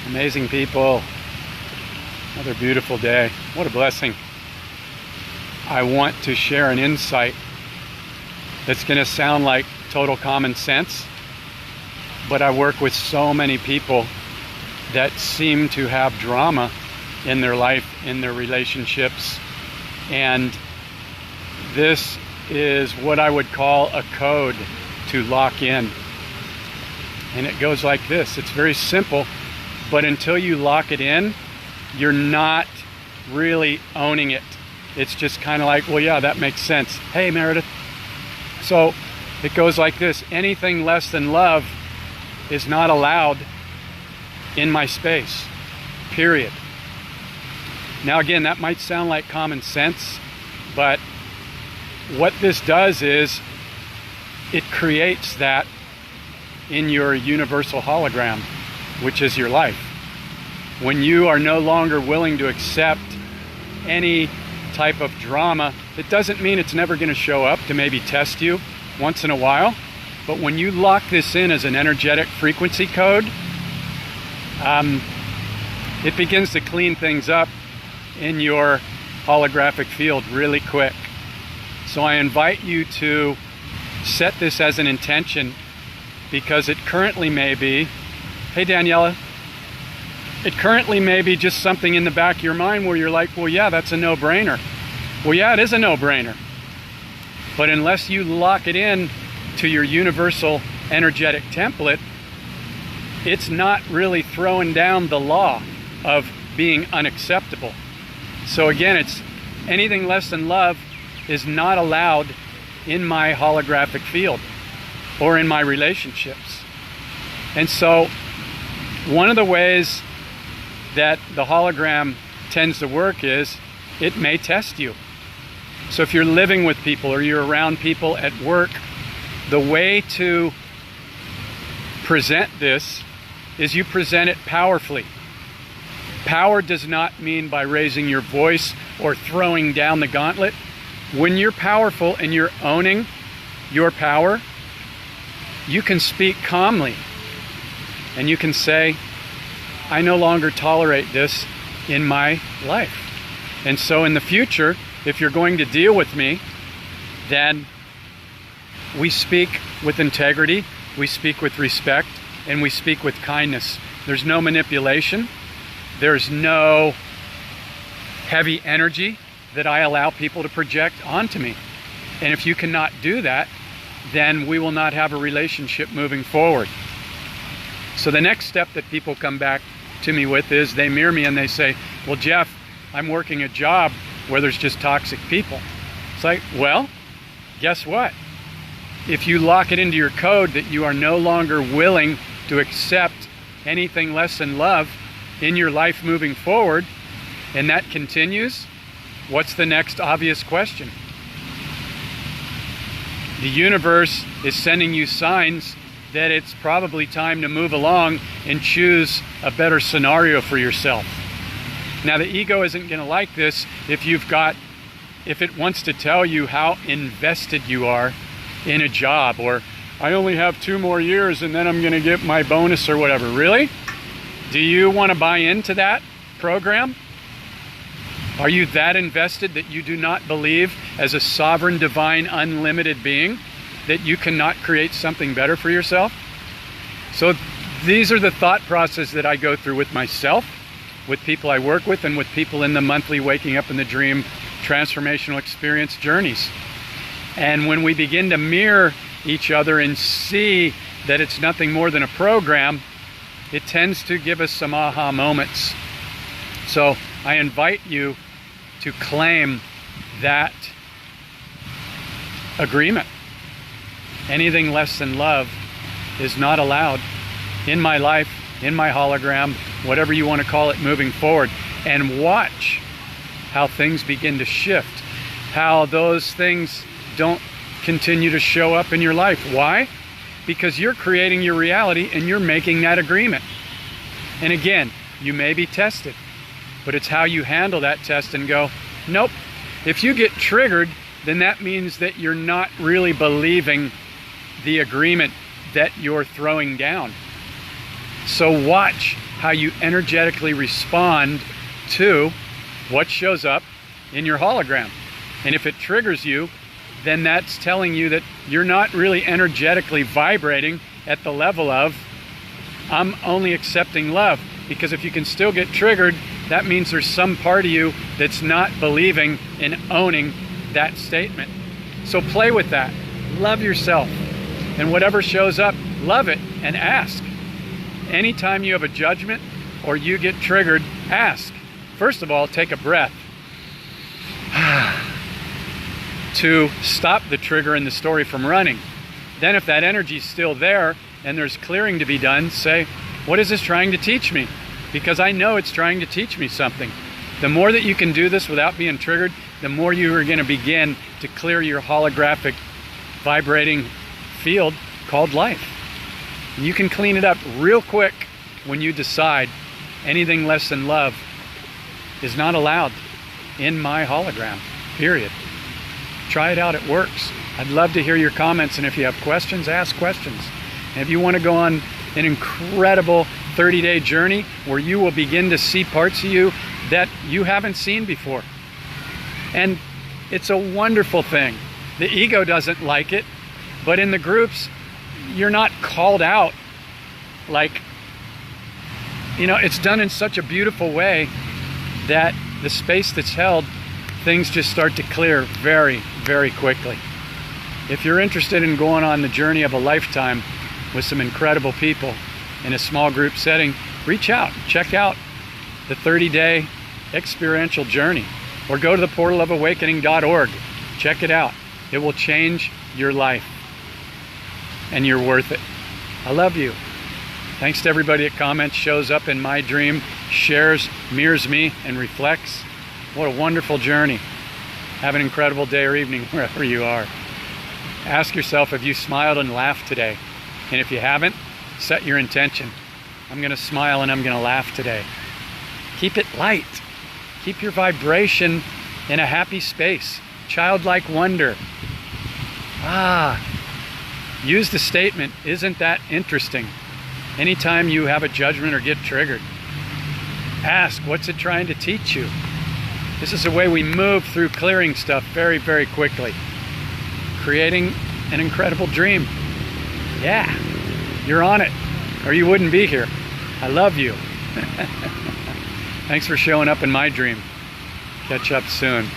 Amazing people. Another beautiful day. What a blessing. I want to share an insight that's going to sound like total common sense, but I work with so many people that seem to have drama in their life, in their relationships, and this is what I would call a code to lock in. And it goes like this. It's very simple, but until you lock it in, you're not really owning it. It's just kind of like, well, yeah, that makes sense. Hey, Meredith. So it goes like this. Anything less than love is not allowed in my space, period. Now, again, that might sound like common sense, but what this does is it creates that in your universal hologram, which is your life. When you are no longer willing to accept any type of drama, it doesn't mean it's never going to show up to maybe test you once in a while, but when you lock this in as an energetic frequency code, it begins to clean things up in your holographic field really quick. So I invite you to set this as an intention, because it currently may be, hey Daniela, it currently may be just something in the back of your mind where you're like, well, yeah, that's a no-brainer. Well, yeah, it is a no-brainer. But unless you lock it in to your universal energetic template, it's not really throwing down the law of being unacceptable. So again, it's anything less than love is not allowed in my holographic field or in my relationships. And so one of the ways that the hologram tends to work is it may test you. So if you're living with people or you're around people at work, the way to present this is you present it powerfully. Power does not mean by raising your voice or throwing down the gauntlet. When you're powerful and you're owning your power, you can speak calmly and you can say, I no longer tolerate this in my life. And so in the future, if you're going to deal with me, then we speak with integrity, we speak with respect, and we speak with kindness. There's no manipulation. There's no heavy energy that I allow people to project onto me. And if you cannot do that, then we will not have a relationship moving forward. So the next step that people come back to me with is they mirror me and they say, well, Jeff, I'm working a job where there's just toxic people. It's like, well, guess what? If you lock it into your code that you are no longer willing to accept anything less than love in your life moving forward, and that continues, what's the next obvious question? The universe is sending you signs that it's probably time to move along and choose a better scenario for yourself. Now, the ego isn't going to like this if it wants to tell you how invested you are in a job, or I only have 2 more years and then I'm going to get my bonus or whatever. Really? Do you want to buy into that program? Are you that invested that you do not believe as a sovereign, divine, unlimited being that you cannot create something better for yourself? So these are the thought process that I go through with myself, with people I work with, and with people in the monthly Waking Up in the Dream transformational experience journeys. And when we begin to mirror each other and see that it's nothing more than a program, it tends to give us some aha moments. So I invite you to claim that agreement. Anything less than love is not allowed in my life, in my hologram, whatever you want to call it, moving forward. And watch how things begin to shift, how those things don't continue to show up in your life. Why? Because you're creating your reality and you're making that agreement. And again, you may be tested, but it's how you handle that test and go, nope. If you get triggered, then that means that you're not really believing the agreement that you're throwing down. So watch how you energetically respond to what shows up in your hologram. And if it triggers you, then that's telling you that you're not really energetically vibrating at the level of, I'm only accepting love. Because if you can still get triggered, that means there's some part of you that's not believing and owning that statement. So play with that. Love yourself. And whatever shows up, love it and ask. Anytime you have a judgment or you get triggered, ask. First of all, take a breath to stop the trigger in the story from running. Then if that energy's still there and there's clearing to be done, say, what is this trying to teach me? Because I know it's trying to teach me something. The more that you can do this without being triggered, the more you are going to begin to clear your holographic vibrating field called life. And you can clean it up real quick when you decide anything less than love is not allowed in my hologram, period. Try it out, it works. I'd love to hear your comments, and if you have questions, ask questions. And if you want to go on an incredible 30-day journey where you will begin to see parts of you that you haven't seen before. And it's a wonderful thing. The ego doesn't like it, but in the groups, you're not called out like, you know, it's done in such a beautiful way that the space that's held, things just start to clear very, very quickly. If you're interested in going on the journey of a lifetime with some incredible people in a small group setting, reach out, check out the 30-day experiential journey, or go to the portalofawakening.org. Check it out. It will change your life, and you're worth it. I love you. Thanks to everybody that comments, shows up in my dream, shares, mirrors me, and reflects. What a wonderful journey. Have an incredible day or evening wherever you are. Ask yourself, have you smiled and laughed today? And if you haven't, set your intention. I'm going to smile and I'm going to laugh today. Keep it light. Keep your vibration in a happy space. Childlike wonder. Use the statement, isn't that interesting? Anytime you have a judgment or get triggered, ask, what's it trying to teach you? This is the way we move through clearing stuff very, very quickly. Creating an incredible dream. Yeah, you're on it, or you wouldn't be here. I love you. Thanks for showing up in my dream. Catch up soon.